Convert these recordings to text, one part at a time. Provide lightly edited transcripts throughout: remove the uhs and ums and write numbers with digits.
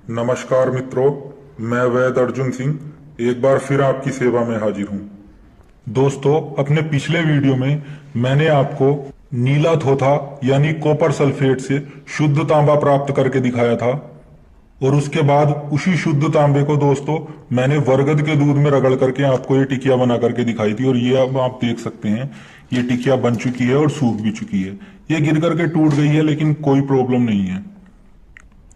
नमस्कार मित्रों, मैं वैद अर्जुन सिंह एक बार फिर आपकी सेवा में हाजिर हूं। दोस्तों, अपने पिछले वीडियो में मैंने आपको नीला थोथा यानी कॉपर सल्फेट से शुद्ध तांबा प्राप्त करके दिखाया था और उसके बाद उसी शुद्ध तांबे को दोस्तों मैंने बरगद के दूध में रगड़ करके आपको ये टिकिया बना करके दिखाई थी और ये अब आप देख सकते हैं ये टिकिया बन चुकी है और सूख भी चुकी है। ये गिर करके टूट गई है लेकिन कोई प्रॉब्लम नहीं है।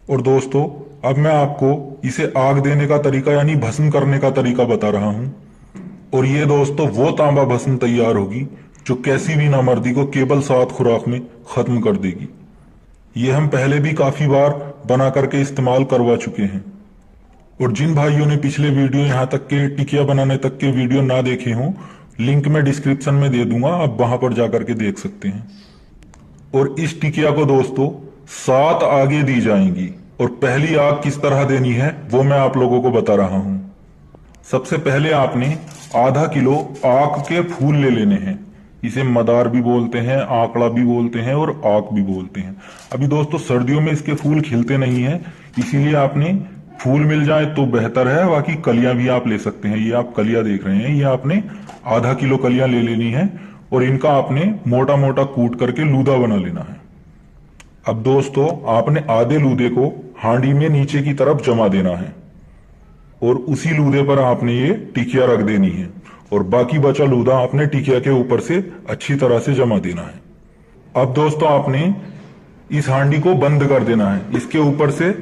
और दोस्तों, अब मैं आपको इसे आग देने का तरीका यानी भस्म करने का तरीका बता रहा हूं। और ये दोस्तों वो तांबा भस्म तैयार होगी जो कैसी भी नामर्दी को केवल 7 खुराक में खत्म कर देगी। ये हम पहले भी काफी बार बना करके इस्तेमाल करवा चुके हैं। और जिन भाइयों ने पिछले वीडियो यहाँ तक के टिकिया बनाने तक के वीडियो ना देखे हों, लिंक मैं डिस्क्रिप्शन में दे दूंगा, आप वहां पर जाकर के देख सकते हैं। और इस टिकिया को दोस्तों 7 आगे दी जाएंगी और पहली आग किस तरह देनी है वो मैं आप लोगों को बता रहा हूं। सबसे पहले आपने आधा किलो आक के फूल ले लेने हैं। इसे मदार भी बोलते हैं, आंकड़ा भी बोलते हैं और आक भी बोलते हैं। अभी दोस्तों सर्दियों में इसके फूल खिलते नहीं है, इसीलिए आपने फूल मिल जाए तो बेहतर है, बाकी कलियां भी आप ले सकते हैं। ये आप कलियां देख रहे हैं, ये आपने आधा किलो कलियां ले लेनी है और इनका आपने मोटा मोटा कूट करके लूदा बना लेना है। अब दोस्तों आपने आधे लूदे को हांडी में नीचे की तरफ जमा देना है और उसी लूदे पर आपने ये टिकिया रख देनी है और बाकी बचा लूदा आपने टिकिया के ऊपर से अच्छी तरह से जमा देना है। अब दोस्तों आपने इस हांडी को बंद कर देना है। इसके ऊपर से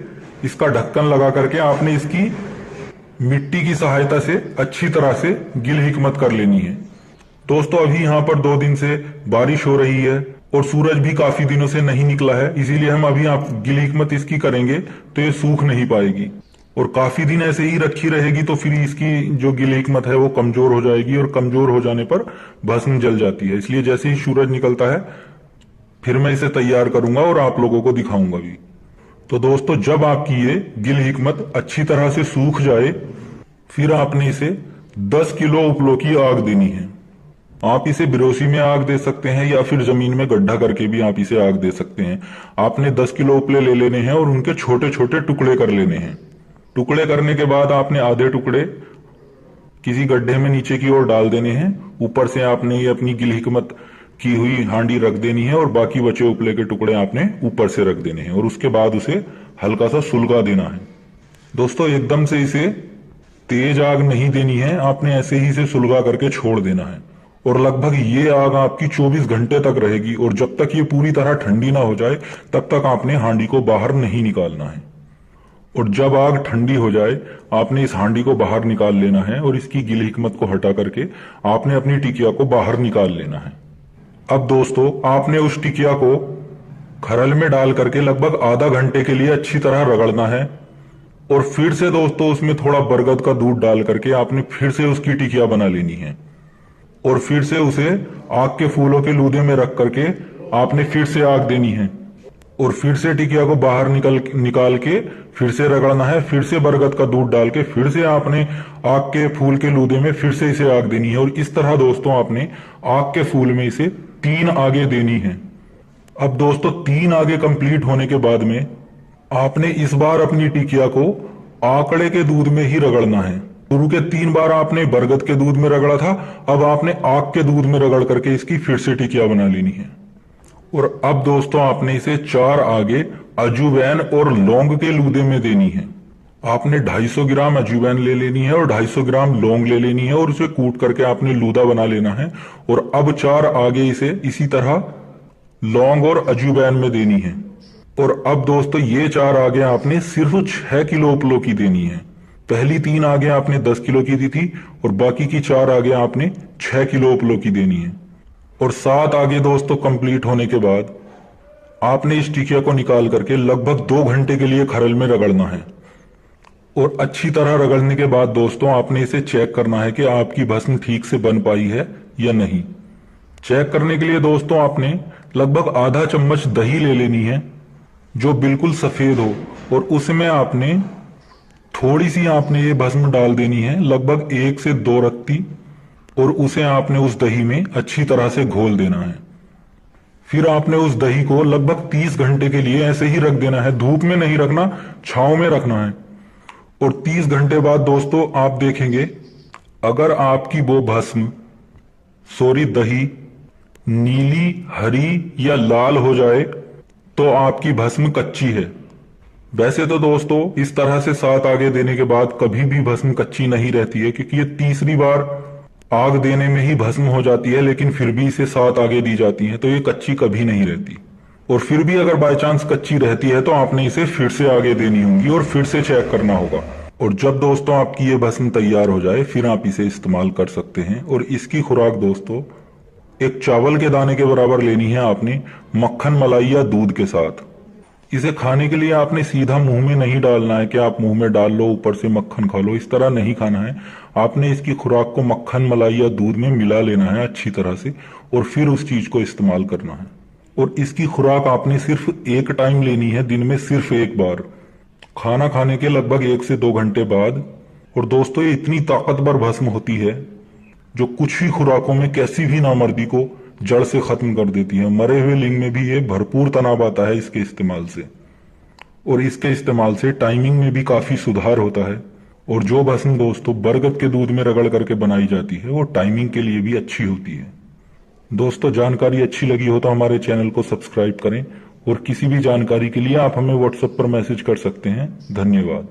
इसका ढक्कन लगा करके आपने इसकी मिट्टी की सहायता से अच्छी तरह से गिल हिकमत कर लेनी है। दोस्तों अभी यहाँ पर 2 दिन से बारिश हो रही है और सूरज भी काफी दिनों से नहीं निकला है, इसीलिए हम अभी आप गिल हिकमत इसकी करेंगे तो ये सूख नहीं पाएगी और काफी दिन ऐसे ही रखी रहेगी तो फिर इसकी जो गिल हिकमत है वो कमजोर हो जाएगी और कमजोर हो जाने पर भस्म जल जाती है। इसलिए जैसे ही सूरज निकलता है फिर मैं इसे तैयार करूंगा और आप लोगों को दिखाऊंगा भी। तो दोस्तों जब आपकी ये गिल हिकमत अच्छी तरह से सूख जाए फिर आपने इसे 10 किलो उपलों की आग देनी है। आप इसे बिरोसी में आग दे सकते हैं या फिर जमीन में गड्ढा करके भी आप इसे आग दे सकते हैं। आपने 10 किलो उपले ले लेने हैं और उनके छोटे छोटे टुकड़े कर लेने हैं। टुकड़े करने के बाद आपने आधे टुकड़े किसी गड्ढे में नीचे की ओर डाल देने हैं। ऊपर से आपने ये अपनी गिल हिकमत की हुई हांडी रख देनी है और बाकी बचे उपले के टुकड़े आपने ऊपर से रख देने हैं और उसके बाद उसे हल्का सा सुलगा देना है। दोस्तों एकदम से इसे तेज आग नहीं देनी है, आपने ऐसे ही इसे सुलगा करके छोड़ देना है और लगभग ये आग आपकी 24 घंटे तक रहेगी और जब तक ये पूरी तरह ठंडी ना हो जाए तब तक आपने हांडी को बाहर नहीं निकालना है। और जब आग ठंडी हो जाए आपने इस हांडी को बाहर निकाल लेना है और इसकी गिल हिकमत को हटा करके आपने अपनी टिकिया को बाहर निकाल लेना है। अब दोस्तों आपने उस टिकिया को खरल में डाल करके लगभग आधा घंटे के लिए अच्छी तरह रगड़ना है और फिर से दोस्तों उसमें थोड़ा बरगद का दूध डाल करके आपने फिर से उसकी टिकिया बना लेनी है और फिर से उसे आग के फूलों के लूदे में रख करके आपने फिर से आग देनी है और फिर से टिकिया को बाहर निकाल के फिर से रगड़ना है। फिर से बरगद का दूध डाल के फिर से आपने आग के फूल के लूदे में फिर से इसे आग देनी है और इस तरह दोस्तों आपने आग के फूल में इसे 3 आगे देनी है। अब दोस्तों 3 आगे कंप्लीट होने के बाद में आपने इस बार अपनी टिकिया को आंकड़े के दूध में ही रगड़ना है। शुरू के 3 बार आपने बरगद के दूध में रगड़ा था, अब आपने आग के दूध में रगड़ करके इसकी फिर से टिकिया बना लेनी है। और अब दोस्तों आपने इसे 4 आगे अजूवैन और लौंग के लूदे में देनी है। आपने 250 ग्राम अजूवैन ले लेनी है और 250 ग्राम लौंग ले लेनी है और उसे कूट करके आपने लूदा बना लेना है। और अब 4 आगे इसे इसी तरह लौंग और अजूवैन में देनी है। और अब दोस्तों ये 4 आगे आपने सिर्फ 6 किलो उपलों की देनी है। पहली 3 आगे आपने 10 किलो की दी थी और बाकी की 4 आगे आपने 6 किलो उपलों की देनी है। और 7 आगे दोस्तों कंप्लीट होने के बाद आपने इस टिकिया को निकाल करके लगभग 2 घंटे के लिए खरल में रगड़ना है। और अच्छी तरह रगड़ने के बाद दोस्तों आपने इसे चेक करना है कि आपकी भस्म ठीक से बन पाई है या नहीं। चेक करने के लिए दोस्तों आपने लगभग आधा चम्मच दही ले लेनी है जो बिल्कुल सफेद हो और उसमें आपने थोड़ी सी आपने ये भस्म डाल देनी है, लगभग 1 से 2 रत्ती, और उसे आपने उस दही में अच्छी तरह से घोल देना है। फिर आपने उस दही को लगभग 30 घंटे के लिए ऐसे ही रख देना है, धूप में नहीं रखना, छांव में रखना है। और 30 घंटे बाद दोस्तों आप देखेंगे, अगर आपकी वो भस्म दही नीली, हरी या लाल हो जाए तो आपकी भस्म कच्ची है। वैसे तो दोस्तों इस तरह से 7 आगे देने के बाद कभी भी भस्म कच्ची नहीं रहती है, क्योंकि ये तीसरी बार आग देने में ही भस्म हो जाती है, लेकिन फिर भी इसे 7 आगे दी जाती है, तो ये कच्ची कभी नहीं रहती। और फिर भी अगर बाय चांस कच्ची रहती है तो आपने इसे फिर से आगे देनी होगी और फिर से चेक करना होगा। और जब दोस्तों आपकी ये भस्म तैयार हो जाए फिर आप इसे इस्तेमाल कर सकते हैं। और इसकी खुराक दोस्तों एक चावल के दाने के बराबर लेनी है आपने, मक्खन, मलाई या दूध के साथ। इसे खाने के लिए आपने सीधा मुंह में नहीं डालना है कि आप मुंह में डाल लो ऊपर से मक्खन खा लो, इस तरह नहीं खाना है। आपने इसकी खुराक को मक्खन, मलाई या दूध में मिला लेना है अच्छी तरह से और फिर उस चीज को इस्तेमाल करना है। और इसकी खुराक आपने सिर्फ एक टाइम लेनी है, दिन में सिर्फ एक बार, खाना खाने के लगभग 1 से 2 घंटे बाद। और दोस्तों ये इतनी ताकतवर भस्म होती है जो कुछ ही खुराकों में कैसी भी नामर्दी को जड़ से खत्म कर देती है। मरे हुए लिंग में भी ये भरपूर तनाव आता है इसके इस्तेमाल से। और इसके इस्तेमाल से टाइमिंग में भी काफी सुधार होता है। और जो भस्म दोस्तों बरगद के दूध में रगड़ करके बनाई जाती है वो टाइमिंग के लिए भी अच्छी होती है। दोस्तों जानकारी अच्छी लगी हो तो हमारे चैनल को सब्सक्राइब करें और किसी भी जानकारी के लिए आप हमें व्हाट्सएप पर मैसेज कर सकते हैं। धन्यवाद।